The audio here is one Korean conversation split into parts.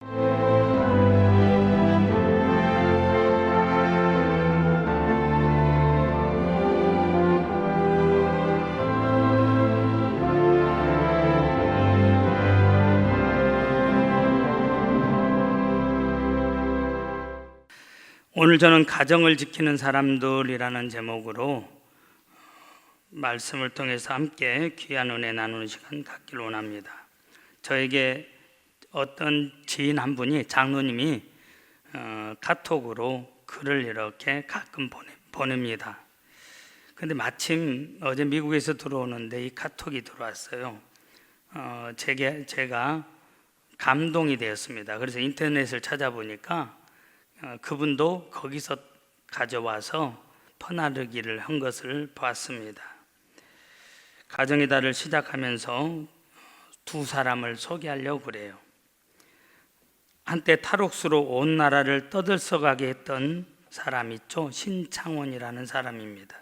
오늘 저는 가정을 지키는 사람들이라는 제목으로 말씀을 통해서 함께 귀한 은혜 나누는 시간 갖기를 원합니다. 저에게 어떤 지인 한 분이, 장로님이 카톡으로 글을 이렇게 가끔 보냅니다. 근데 마침 어제 미국에서 들어오는데 이 카톡이 들어왔어요. 제가 감동이 되었습니다. 그래서 인터넷을 찾아보니까 그분도 거기서 가져와서 퍼나르기를 한 것을 보았습니다. 가정의 달을 시작하면서 두 사람을 소개하려고 그래요. 한때 탈옥수로 온 나라를 떠들썩하게 했던 사람 있죠. 신창원이라는 사람입니다.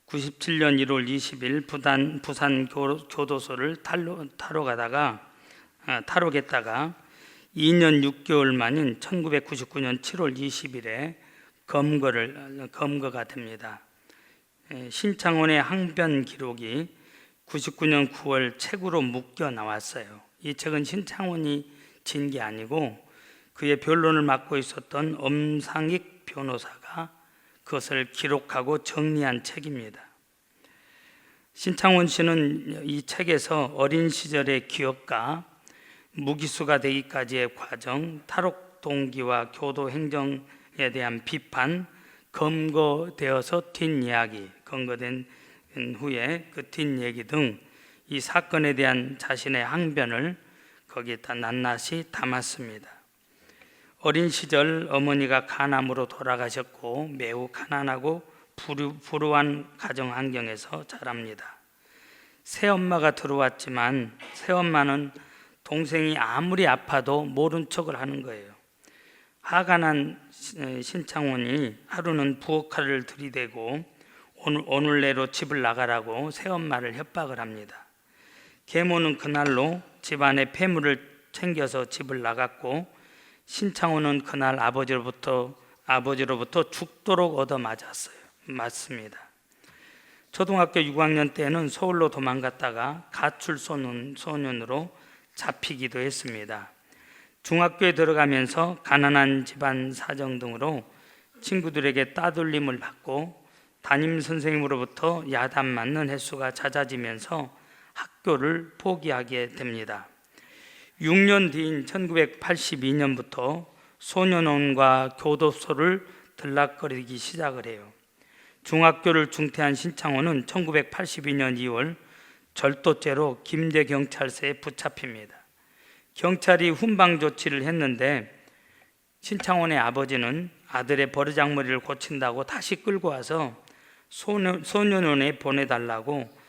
97년 1월 20일 부산 교도소를 탈옥했다가 2년 6개월 만인 1999년 7월 20일에 검거가 됩니다. 신창원의 항변 기록이 99년 9월 책으로 묶여 나왔어요. 이 책은 신창원이 진 게 아니고 그의 변론을 맡고 있었던 엄상익 변호사가 그것을 기록하고 정리한 책입니다. 신창원 씨는 이 책에서 어린 시절의 기억과 무기수가 되기까지의 과정, 탈옥 동기와 교도 행정에 대한 비판, 검거되어서 뒷이야기, 검거된 후에 그 뒷얘기 등 이 사건에 대한 자신의 항변을 거기에다 낱낱이 담았습니다. 어린 시절 어머니가 간암으로 돌아가셨고 매우 가난하고 불우한 가정 환경에서 자랍니다. 새엄마가 들어왔지만 새엄마는 동생이 아무리 아파도 모른 척을 하는 거예요. 화가 난 신창원이 하루는 부엌칼을 들이대고 오늘 내로 집을 나가라고 새엄마를 협박을 합니다. 계모는 그날로 집안의 폐물을 챙겨서 집을 나갔고 신창원은 그날 아버지로부터 죽도록 얻어맞습니다. 초등학교 6학년 때는 서울로 도망갔다가 가출 소년으로 잡히기도 했습니다. 중학교에 들어가면서 가난한 집안 사정 등으로 친구들에게 따돌림을 받고 담임 선생님으로부터 야단 맞는 횟수가 잦아지면서 학교를 포기하게 됩니다. 6년 뒤인 1982년부터 소년원과 교도소를 들락거리기 시작을 해요. 중학교를 중퇴한 신창원은 1982년 2월 절도죄로 김제경찰서에 붙잡힙니다. 경찰이 훈방 조치를 했는데 신창원의 아버지는 아들의 버르장머리를 고친다고 다시 끌고 와서 소년원에 보내달라고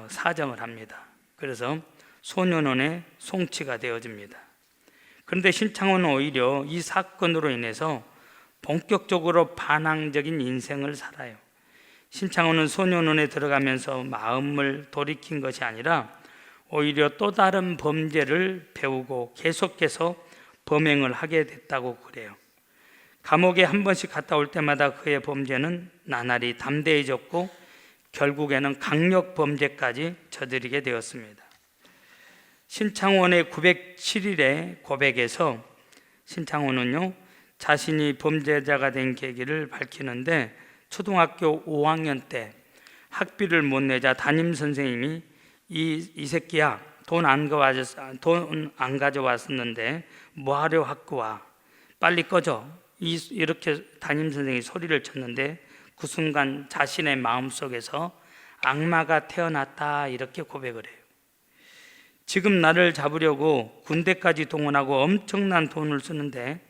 사정을 합니다. 그래서 소년원에 송치가 되어집니다. 그런데 신창원은 오히려 이 사건으로 인해서 본격적으로 반항적인 인생을 살아요. 신창원은 소년원에 들어가면서 마음을 돌이킨 것이 아니라 오히려 또 다른 범죄를 배우고 계속해서 범행을 하게 됐다고 그래요. 감옥에 한 번씩 갔다 올 때마다 그의 범죄는 나날이 담대해졌고 결국에는 강력 범죄까지 저지르게 되었습니다. 신창원의 907일의 고백에서 신창원은요, 자신이 범죄자가 된 계기를 밝히는데 초등학교 5학년 때 학비를 못 내자 담임 선생님이 이 새끼야 돈 안 가져왔었는데 뭐하려 학교 와, 빨리 꺼져, 이렇게 담임 선생님이 소리를 쳤는데 그 순간 자신의 마음속에서 악마가 태어났다 이렇게 고백을 해요. 지금 나를 잡으려고 군대까지 동원하고 엄청난 돈을 쓰는데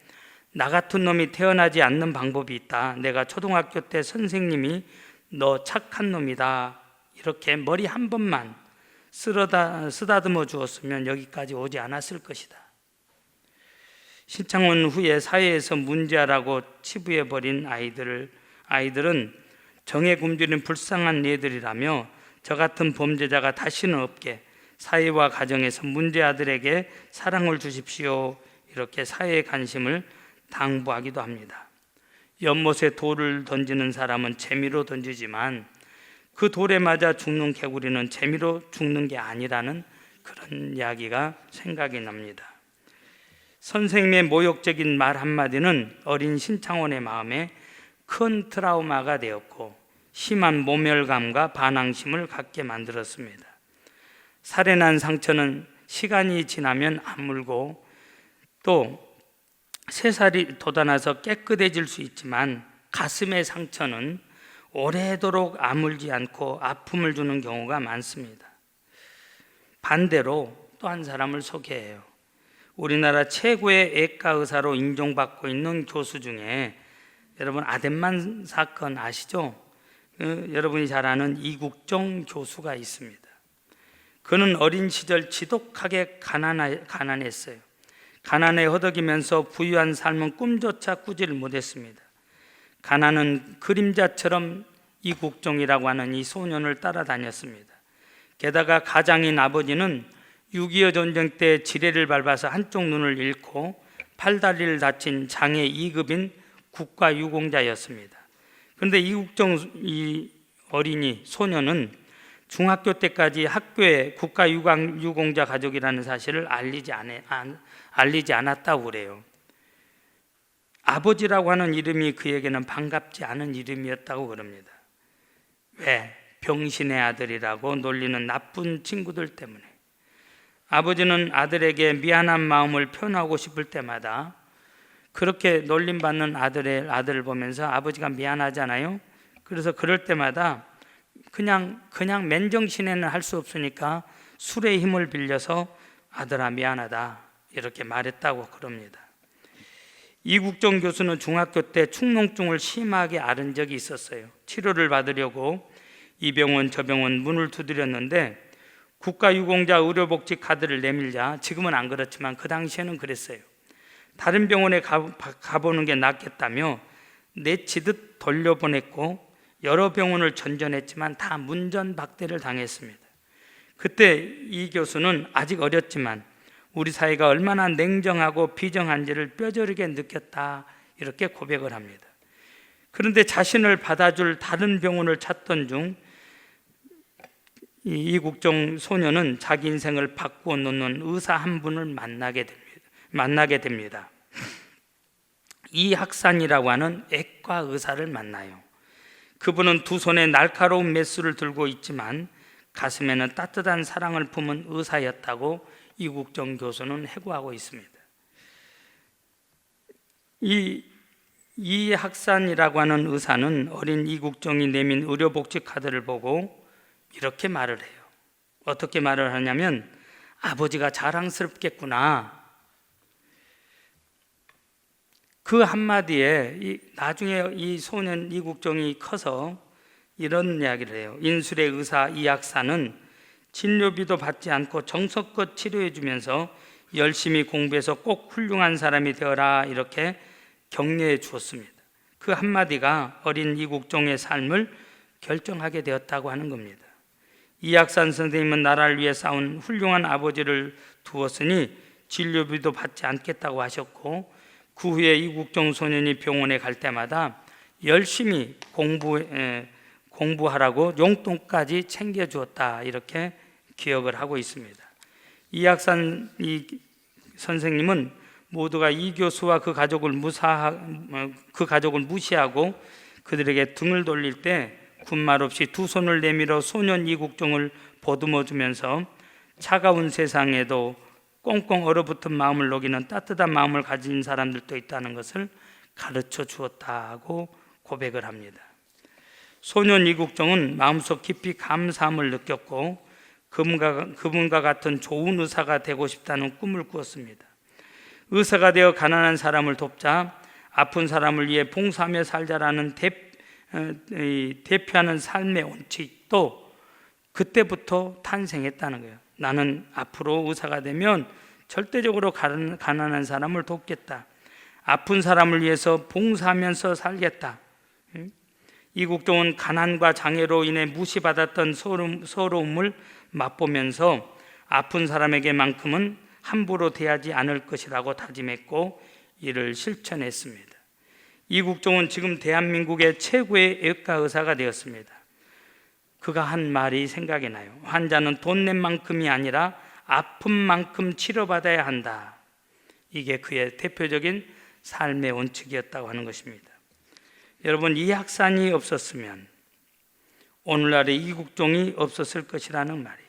나 같은 놈이 태어나지 않는 방법이 있다. 내가 초등학교 때 선생님이 너 착한 놈이다 이렇게 머리 한 번만 쓰다듬어 주었으면 여기까지 오지 않았을 것이다. 신창원 후에 사회에서 문제라고 치부해버린 아이들은 정에 굶주린 불쌍한 얘들이라며 저 같은 범죄자가 다시는 없게 사회와 가정에서 문제 아들에게 사랑을 주십시오. 이렇게 사회의 관심을 당부하기도 합니다. 연못에 돌을 던지는 사람은 재미로 던지지만 그 돌에 맞아 죽는 개구리는 재미로 죽는 게 아니라는 그런 이야기가 생각이 납니다. 선생님의 모욕적인 말 한마디는 어린 신창원의 마음에 큰 트라우마가 되었고 심한 모멸감과 반항심을 갖게 만들었습니다. 살해난 상처는 시간이 지나면 아물고 또 새살이 돋아나서 깨끗해질 수 있지만 가슴의 상처는 오래도록 아물지 않고 아픔을 주는 경우가 많습니다. 반대로 또 한 사람을 소개해요. 우리나라 최고의 애과 의사로 인정받고 있는 교수 중에 여러분 아덴만 사건 아시죠? 여러분이 잘 아는 이국종 교수가 있습니다. 그는 어린 시절 지독하게 가난했어요. 가난에 허덕이면서 부유한 삶은 꿈조차 꾸지를 못했습니다. 가난은 그림자처럼 이국종이라고 하는 이 소년을 따라다녔습니다. 게다가 가장인 아버지는 6.25 전쟁 때 지뢰를 밟아서 한쪽 눈을 잃고 팔다리를 다친 장애 2급인 국가유공자였습니다. 그런데 이국종 이 어린이 소년은 중학교 때까지 학교에 국가유공자 가족이라는 사실을 알리지 않았다고 그래요. 아버지라고 하는 이름이 그에게는 반갑지 않은 이름이었다고 그럽니다. 왜? 병신의 아들이라고 놀리는 나쁜 친구들 때문에. 아버지는 아들에게 미안한 마음을 표현하고 싶을 때마다 그렇게 놀림받는 아들을 보면서 아버지가 미안하잖아요. 그래서 그럴 때마다 그냥 맨정신에는 할 수 없으니까 술의 힘을 빌려서 아들아 미안하다 이렇게 말했다고 그럽니다. 이국종 교수는 중학교 때 축농증을 심하게 앓은 적이 있었어요. 치료를 받으려고 이 병원 저 병원 문을 두드렸는데 국가유공자 의료복지 카드를 내밀자, 지금은 안 그렇지만 그 당시에는 그랬어요. 다른 병원에 가보는 게 낫겠다며 내치듯 돌려보냈고 여러 병원을 전전했지만 다 문전박대를 당했습니다. 그때 이 교수는 아직 어렸지만 우리 사회가 얼마나 냉정하고 비정한지를 뼈저리게 느꼈다 이렇게 고백을 합니다. 그런데 자신을 받아줄 다른 병원을 찾던 중 이국종 소년은 자기 인생을 바꾸어 놓는 의사 한 분을 만나게 됩니다. 이학산이라고 하는 애과 의사를 만나요. 그분은 두 손에 날카로운 메스를 들고 있지만 가슴에는 따뜻한 사랑을 품은 의사였다고 이국종 교수는 해고하고 있습니다. 이학산이라고 하는 의사는 어린 이국종이 내민 의료복지 카드를 보고 이렇게 말을 해요. 어떻게 말을 하냐면 아버지가 자랑스럽겠구나. 그 한마디에 나중에 이 소년 이국종이 커서 이런 이야기를 해요. 인술의 의사 이학산은 진료비도 받지 않고 정성껏 치료해 주면서 열심히 공부해서 꼭 훌륭한 사람이 되어라 이렇게 격려해 주었습니다. 그 한마디가 어린 이국종의 삶을 결정하게 되었다고 하는 겁니다. 이학산 선생님은 나라를 위해 싸운 훌륭한 아버지를 두었으니 진료비도 받지 않겠다고 하셨고 그 후에 이국종 소년이 병원에 갈 때마다 열심히 공부하라고 용돈까지 챙겨주었다 이렇게 기억을 하고 있습니다. 이학산 선생님은 모두가 이 교수와 그 가족을 무시하고 그들에게 등을 돌릴 때 군말 없이 두 손을 내밀어 소년 이국종을 보듬어 주면서 차가운 세상에도 꽁꽁 얼어붙은 마음을 녹이는 따뜻한 마음을 가진 사람들도 있다는 것을 가르쳐 주었다고 고백을 합니다. 소년 이국종은 마음속 깊이 감사함을 느꼈고 그분과 같은 좋은 의사가 되고 싶다는 꿈을 꾸었습니다. 의사가 되어 가난한 사람을 돕자, 아픈 사람을 위해 봉사하며 살자라는 대표하는 삶의 원칙도 그때부터 탄생했다는 거예요. 나는 앞으로 의사가 되면 절대적으로 가난한 사람을 돕겠다. 아픈 사람을 위해서 봉사하면서 살겠다. 이국종은 가난과 장애로 인해 무시받았던 서러움을 맛보면서 아픈 사람에게만큼은 함부로 대하지 않을 것이라고 다짐했고 이를 실천했습니다. 이국종은 지금 대한민국의 최고의 외과 의사가 되었습니다. 그가 한 말이 생각이 나요. 환자는 돈 낸 만큼이 아니라 아픈 만큼 치료받아야 한다. 이게 그의 대표적인 삶의 원칙이었다고 하는 것입니다. 여러분, 이 학산이 없었으면 오늘날의 이국종이 없었을 것이라는 말이에요.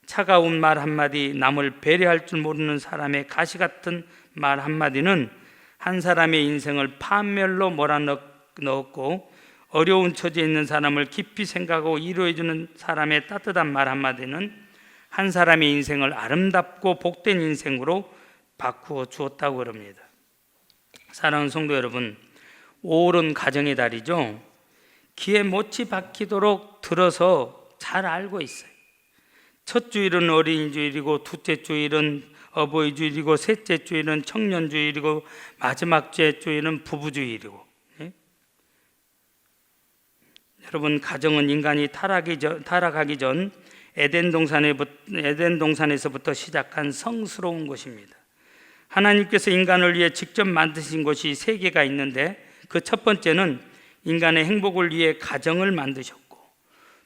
차가운 말 한마디, 남을 배려할 줄 모르는 사람의 가시 같은 말 한마디는 한 사람의 인생을 파멸로 몰아넣었고, 어려운 처지에 있는 사람을 깊이 생각하고 위로해주는 사람의 따뜻한 말 한마디는 한 사람의 인생을 아름답고 복된 인생으로 바꾸어 주었다고 그럽니다. 사랑하는 성도 여러분, 5월은 가정의 달이죠. 귀에 못이 박히도록 들어서 잘 알고 있어요. 첫 주일은 어린이 주일이고, 둘째 주일은 어버이 주일이고, 셋째 주일은 청년 주일이고, 마지막 주일은 부부 주일이고. 예? 여러분, 가정은 인간이 타락하기 전 에덴 동산에서부터 시작한 성스러운 곳입니다. 하나님께서 인간을 위해 직접 만드신 곳이 3개가 있는데, 그 첫 번째는 인간의 행복을 위해 가정을 만드셨고,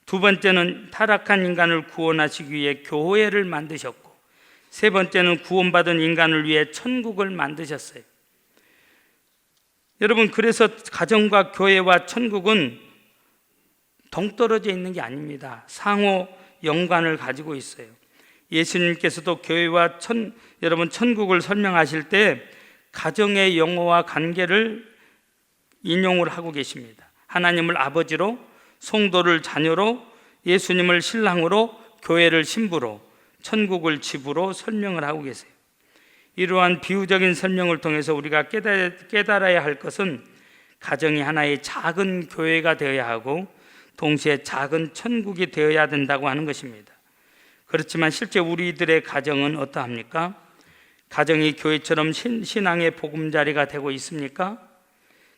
두 번째는 타락한 인간을 구원하시기 위해 교회를 만드셨고, 세 번째는 구원받은 인간을 위해 천국을 만드셨어요. 여러분, 그래서 가정과 교회와 천국은 동떨어져 있는 게 아닙니다. 상호 연관을 가지고 있어요. 예수님께서도 교회와 천국을 설명하실 때 가정의 영어와 관계를 인용을 하고 계십니다. 하나님을 아버지로, 성도를 자녀로, 예수님을 신랑으로, 교회를 신부로, 천국을 집으로 설명을 하고 계세요. 이러한 비유적인 설명을 통해서 우리가 깨달아야 할 것은 가정이 하나의 작은 교회가 되어야 하고 동시에 작은 천국이 되어야 된다고 하는 것입니다. 그렇지만 실제 우리들의 가정은 어떠합니까? 가정이 교회처럼 신앙의 보금자리가 되고 있습니까?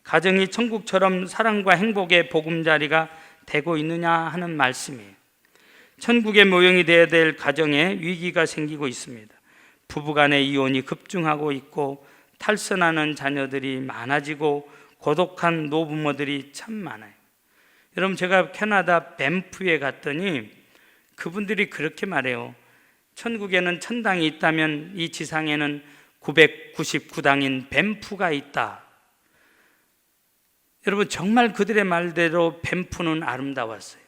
가정이 천국처럼 사랑과 행복의 보금자리가 되고 있느냐 하는 말씀이에요. 천국의 모형이 되어야 될 가정에 위기가 생기고 있습니다. 부부간의 이혼이 급증하고 있고, 탈선하는 자녀들이 많아지고, 고독한 노부모들이 참 많아요. 여러분, 제가 캐나다 밴프에 갔더니 그분들이 그렇게 말해요. 천국에는 1000당이 있다면 이 지상에는 999당인 밴프가 있다. 여러분, 정말 그들의 말대로 밴프는 아름다웠어요.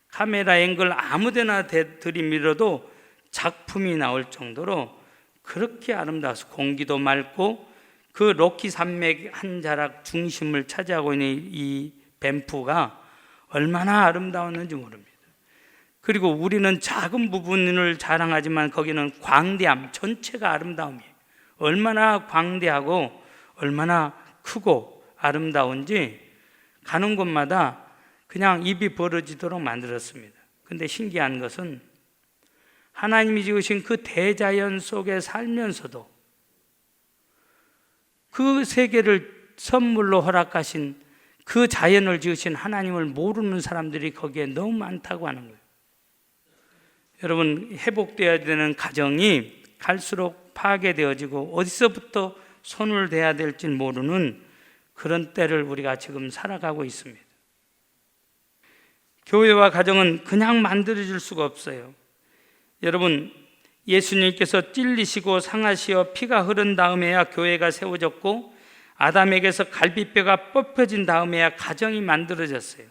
카메라 앵글 아무데나 들이밀어도 작품이 나올 정도로 그렇게 아름다워서, 공기도 맑고 그 로키 산맥 한 자락 중심을 차지하고 있는 이 밴프가 얼마나 아름다웠는지 모릅니다. 그리고 우리는 작은 부분을 자랑하지만 거기는 광대함, 전체가 아름다움이에요. 얼마나 광대하고 얼마나 크고 아름다운지 가는 곳마다 그냥 입이 벌어지도록 만들었습니다. 근데 신기한 것은 하나님이 지으신 그 대자연 속에 살면서도 그 세계를 선물로 허락하신 그 자연을 지으신 하나님을 모르는 사람들이 거기에 너무 많다고 하는 거예요. 여러분, 회복되어야 되는 가정이 갈수록 파괴되어지고 어디서부터 손을 대야 될지 모르는 그런 때를 우리가 지금 살아가고 있습니다. 교회와 가정은 그냥 만들어질 수가 없어요. 여러분, 예수님께서 찔리시고 상하시어 피가 흐른 다음에야 교회가 세워졌고, 아담에게서 갈비뼈가 뽑혀진 다음에야 가정이 만들어졌어요.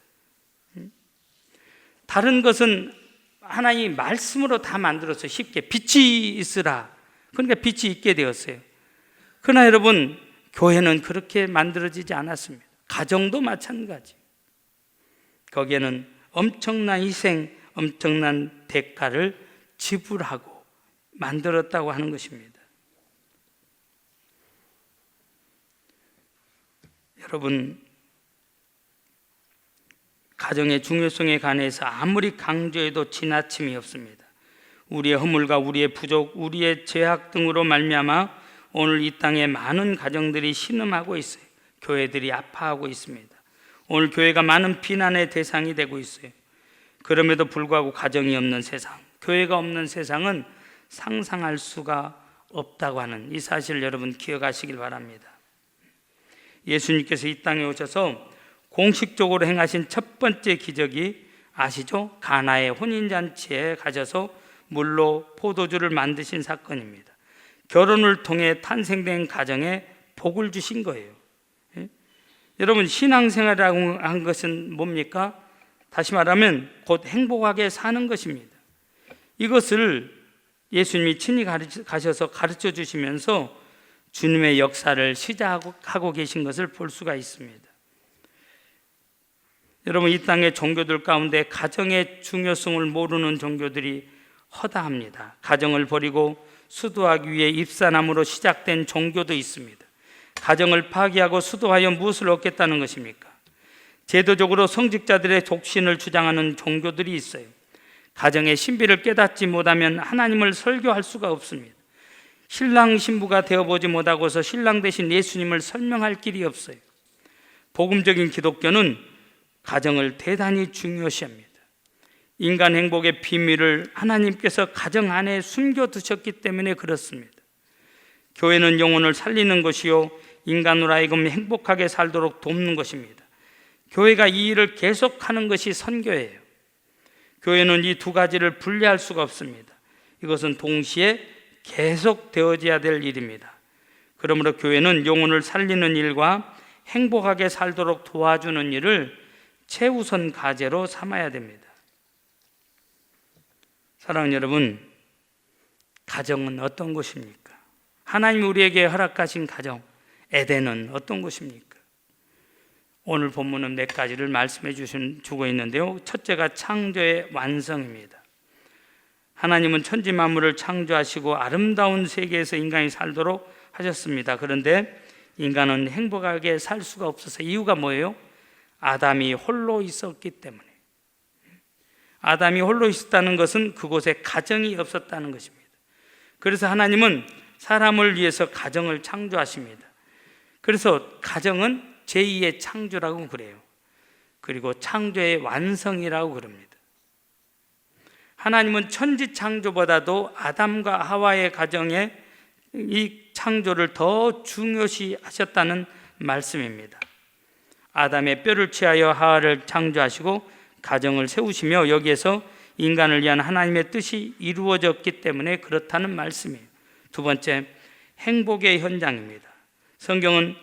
다른 것은 하나님이 말씀으로 다 만들었어요. 쉽게 빛이 있으라, 그러니까 빛이 있게 되었어요. 그러나 여러분, 교회는 그렇게 만들어지지 않았습니다. 가정도 마찬가지. 거기에는 엄청난 희생, 엄청난 대가를 지불하고 만들었다고 하는 것입니다. 여러분, 가정의 중요성에 관해서 아무리 강조해도 지나침이 없습니다. 우리의 허물과 우리의 부족, 우리의 죄악 등으로 말미암아 오늘 이 땅에 많은 가정들이 신음하고 있어요. 교회들이 아파하고 있습니다. 오늘 교회가 많은 비난의 대상이 되고 있어요. 그럼에도 불구하고 가정이 없는 세상, 교회가 없는 세상은 상상할 수가 없다고 하는 이 사실을 여러분 기억하시길 바랍니다. 예수님께서 이 땅에 오셔서 공식적으로 행하신 첫 번째 기적이 아시죠? 가나의 혼인잔치에 가셔서 물로 포도주를 만드신 사건입니다. 결혼을 통해 탄생된 가정에 복을 주신 거예요. 여러분, 신앙생활이라고 한 것은 뭡니까? 다시 말하면 곧 행복하게 사는 것입니다. 이것을 예수님이 친히 가셔서 가르쳐 주시면서 주님의 역사를 시작하고 계신 것을 볼 수가 있습니다. 여러분, 이 땅의 종교들 가운데 가정의 중요성을 모르는 종교들이 허다합니다. 가정을 버리고 수도하기 위해 입산함으로 시작된 종교도 있습니다. 가정을 파기하고 수도하여 무엇을 얻겠다는 것입니까? 제도적으로 성직자들의 독신을 주장하는 종교들이 있어요. 가정의 신비를 깨닫지 못하면 하나님을 설교할 수가 없습니다. 신랑 신부가 되어보지 못하고서 신랑 대신 예수님을 설명할 길이 없어요. 복음적인 기독교는 가정을 대단히 중요시합니다. 인간 행복의 비밀을 하나님께서 가정 안에 숨겨두셨기 때문에 그렇습니다. 교회는 영혼을 살리는 것이요, 인간으로 하여금 행복하게 살도록 돕는 것입니다. 교회가 이 일을 계속하는 것이 선교예요. 교회는 이 두 가지를 분리할 수가 없습니다. 이것은 동시에 계속 되어져야 될 일입니다. 그러므로 교회는 영혼을 살리는 일과 행복하게 살도록 도와주는 일을 최우선 과제로 삼아야 됩니다. 사랑하는 여러분, 가정은 어떤 곳입니까? 하나님이 우리에게 허락하신 가정, 에덴은 어떤 곳입니까? 오늘 본문은 몇 가지를 말씀해 주고 있는데요. 첫째가 창조의 완성입니다. 하나님은 천지 만물을 창조하시고 아름다운 세계에서 인간이 살도록 하셨습니다. 그런데 인간은 행복하게 살 수가 없어서 이유가 뭐예요? 아담이 홀로 있었기 때문에. 아담이 홀로 있었다는 것은 그곳에 가정이 없었다는 것입니다. 그래서 하나님은 사람을 위해서 가정을 창조하십니다. 그래서 가정은 제2의 창조라고 그래요. 그리고 창조의 완성이라고 그럽니다. 하나님은 천지 창조보다도 아담과 하와의 가정의 이 창조를 더 중요시 하셨다는 말씀입니다. 아담의 뼈를 취하여 하와를 창조하시고 가정을 세우시며 여기에서 인간을 위한 하나님의 뜻이 이루어졌기 때문에 그렇다는 말씀이에요. 두 번째, 행복의 현장입니다. 성경은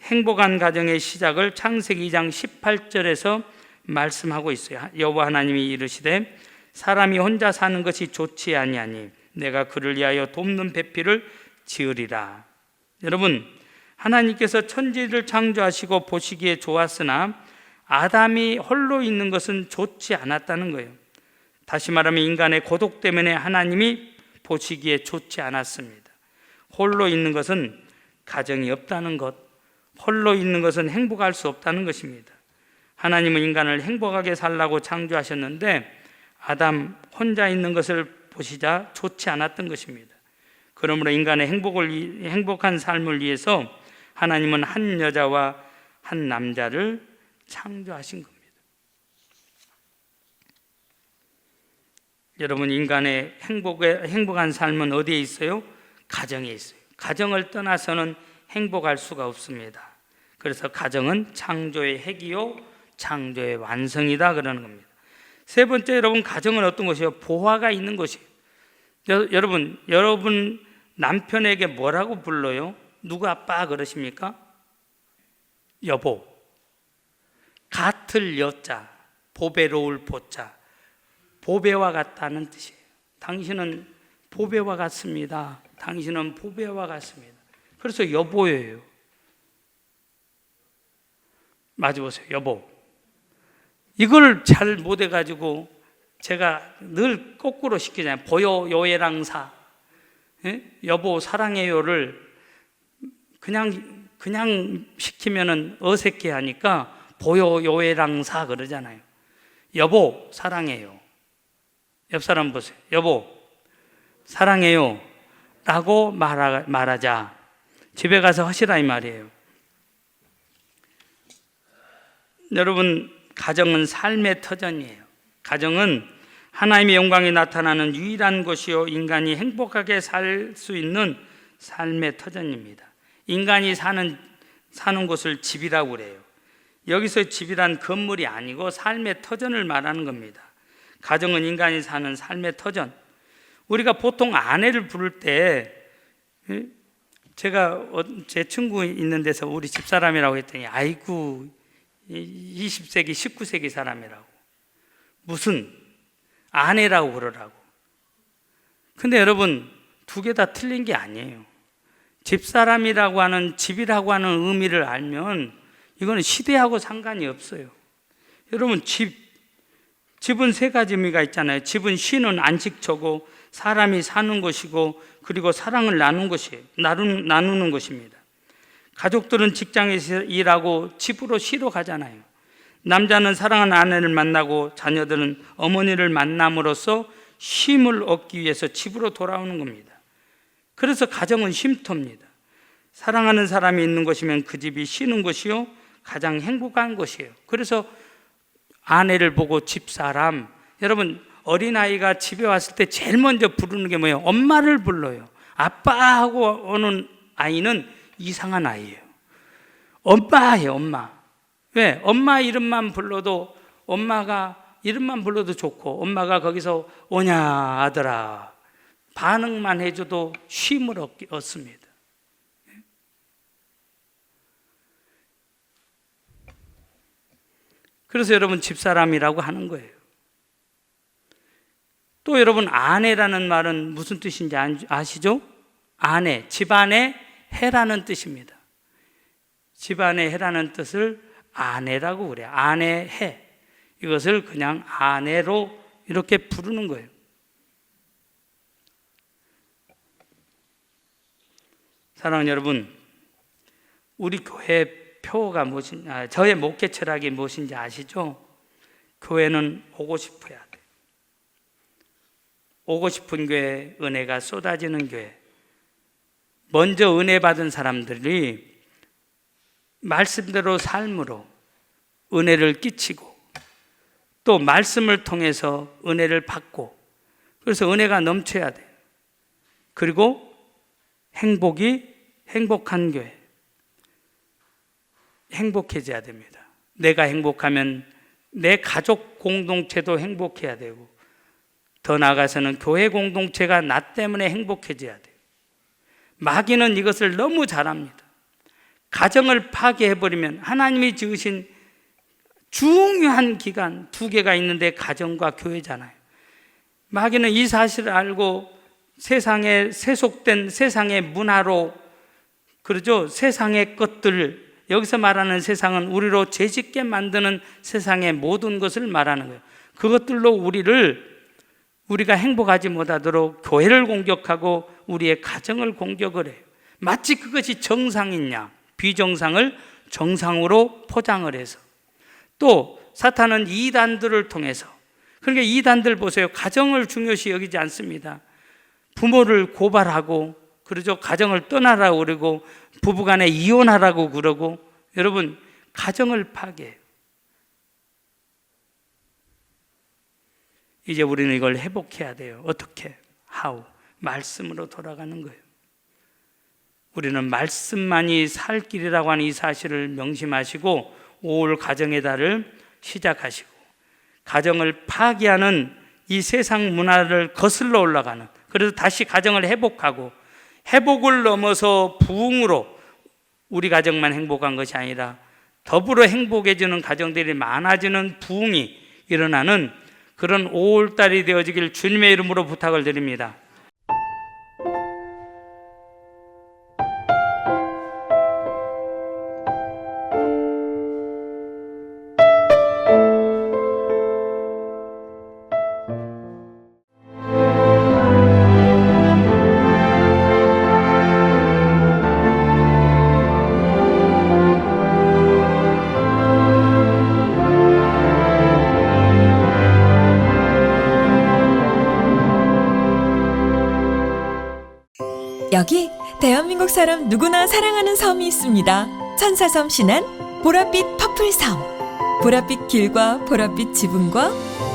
행복한 가정의 시작을 창세기 2장 18절에서 말씀하고 있어요. 여호와 하나님이 이르시되 사람이 혼자 사는 것이 좋지 아니하니 내가 그를 위하여 돕는 배필을 지으리라. 여러분, 하나님께서 천지를 창조하시고 보시기에 좋았으나 아담이 홀로 있는 것은 좋지 않았다는 거예요. 다시 말하면 인간의 고독 때문에 하나님이 보시기에 좋지 않았습니다. 홀로 있는 것은 가정이 없다는 것, 홀로 있는 것은 행복할 수 없다는 것입니다. 하나님은 인간을 행복하게 살라고 창조하셨는데 아담 혼자 있는 것을 보시자 좋지 않았던 것입니다. 그러므로 인간의 행복한 삶을 위해서 하나님은 한 여자와 한 남자를 창조하신 겁니다. 여러분, 인간의 행복한 삶은 어디에 있어요? 가정에 있어요. 가정을 떠나서는 행복할 수가 없습니다. 그래서 가정은 창조의 핵이요 창조의 완성이다 그러는 겁니다. 세 번째, 여러분, 가정은 어떤 것이에요? 보화가 있는 것이에요. 여러분 남편에게 뭐라고 불러요? 누가 아빠 그러십니까? 여보. 같을 여자, 보배로울 보자, 보배와 같다는 뜻이에요. 당신은 보배와 같습니다. 당신은 보배와 같습니다. 그래서 여보예요. 맞아보세요. 여보. 이걸 잘 못해가지고 제가 늘 거꾸로 시키잖아요. 보여 요애랑사, 여보 사랑해요를 그냥 시키면은 어색해하니까 보여 요애랑사 그러잖아요. 여보 사랑해요. 옆 사람 보세요. 여보 사랑해요 라고 말하자. 집에 가서 하시라 이 말이에요. 여러분, 가정은 삶의 터전이에요. 가정은 하나님의 영광이 나타나는 유일한 곳이요 인간이 행복하게 살 수 있는 삶의 터전입니다. 인간이 사는 곳을 집이라고 그래요. 여기서 집이란 건물이 아니고 삶의 터전을 말하는 겁니다. 가정은 인간이 사는 삶의 터전. 우리가 보통 아내를 부를 때, 제가 제 친구 있는 데서 우리 집사람이라고 했더니 아이고 20세기 19세기 사람이라고, 무슨 아내라고 그러라고. 근데 여러분, 두 개 다 틀린 게 아니에요. 집사람이라고 하는, 집이라고 하는 의미를 알면 이거는 시대하고 상관이 없어요. 여러분, 집은 세 가지 의미가 있잖아요. 집은 쉬는 안식처고, 사람이 사는 곳이고, 그리고 사랑을 나누는 것입니다. 가족들은 직장에서 일하고 집으로 쉬러 가잖아요. 남자는 사랑하는 아내를 만나고, 자녀들은 어머니를 만남으로써 쉼을 얻기 위해서 집으로 돌아오는 겁니다. 그래서 가정은 쉼터입니다. 사랑하는 사람이 있는 곳이면 그 집이 쉬는 곳이요 가장 행복한 곳이에요. 그래서 아내를 보고 집사람, 여러분 어린아이가 집에 왔을 때 제일 먼저 부르는 게 뭐예요? 엄마를 불러요. 아빠 하고 오는 아이는 이상한 아이예요. 엄마예요, 엄마. 왜? 엄마 이름만 불러도, 엄마가 이름만 불러도 좋고, 엄마가 거기서 오냐 아들아 반응만 해줘도 쉼을 얻습니다. 그래서 여러분 집사람이라고 하는 거예요. 또 여러분 아내라는 말은 무슨 뜻인지 아시죠? 아내, 집안의 해라는 뜻입니다. 집안의 해라는 뜻을 아내라고 그래요. 아내 해. 이것을 그냥 아내로 이렇게 부르는 거예요. 사랑하는 여러분, 우리 교회 표가 무엇인지, 저의 목회 철학이 무엇인지 아시죠? 교회는 오고 싶어야 돼. 오고 싶은 교회, 은혜가 쏟아지는 교회. 먼저 은혜 받은 사람들이 말씀대로 삶으로 은혜를 끼치고, 또 말씀을 통해서 은혜를 받고, 그래서 은혜가 넘쳐야 돼요. 그리고 행복한 교회, 행복해져야 됩니다. 내가 행복하면 내 가족 공동체도 행복해야 되고, 더 나아가서는 교회 공동체가 나 때문에 행복해져야 돼요. 마귀는 이것을 너무 잘합니다. 가정을 파괴해버리면, 하나님이 지으신 중요한 기관 두 개가 있는데 가정과 교회잖아요. 마귀는 이 사실을 알고 세상에 세속된 세상의 문화로, 그러죠? 세상의 것들, 여기서 말하는 세상은 우리로 죄짓게 만드는 세상의 모든 것을 말하는 거예요. 그것들로 우리가 행복하지 못하도록 교회를 공격하고 우리의 가정을 공격을 해요. 마치 그것이 정상이냐, 비정상을 정상으로 포장을 해서. 또 사탄은 이단들을 통해서, 그러니까 이단들 보세요. 가정을 중요시 여기지 않습니다. 부모를 고발하고, 그러죠? 가정을 떠나라고 그러고, 부부간에 이혼하라고 그러고. 여러분, 가정을 파괴해요. 이제 우리는 이걸 회복해야 돼요. 어떻게? How? 말씀으로 돌아가는 거예요. 우리는 말씀만이 살 길이라고 하는 이 사실을 명심하시고 5월 가정의 달을 시작하시고, 가정을 파괴하는 이 세상 문화를 거슬러 올라가는, 그래서 다시 가정을 회복하고, 회복을 넘어서 부흥으로 우리 가정만 행복한 것이 아니라 더불어 행복해지는 가정들이 많아지는 부흥이 일어나는 그런 5월달이 되어지길 주님의 이름으로 부탁을 드립니다. 여기 대한민국 사람 누구나 사랑하는 섬이 있습니다. 천사섬 신안 보랏빛 퍼플섬. 보랏빛 길과 보랏빛 지붕과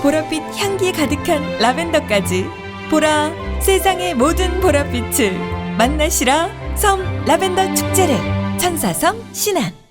보랏빛 향기에 가득한 라벤더까지 보라 세상의 모든 보랏빛을 만나시라 섬 라벤더 축제를 천사섬 신안.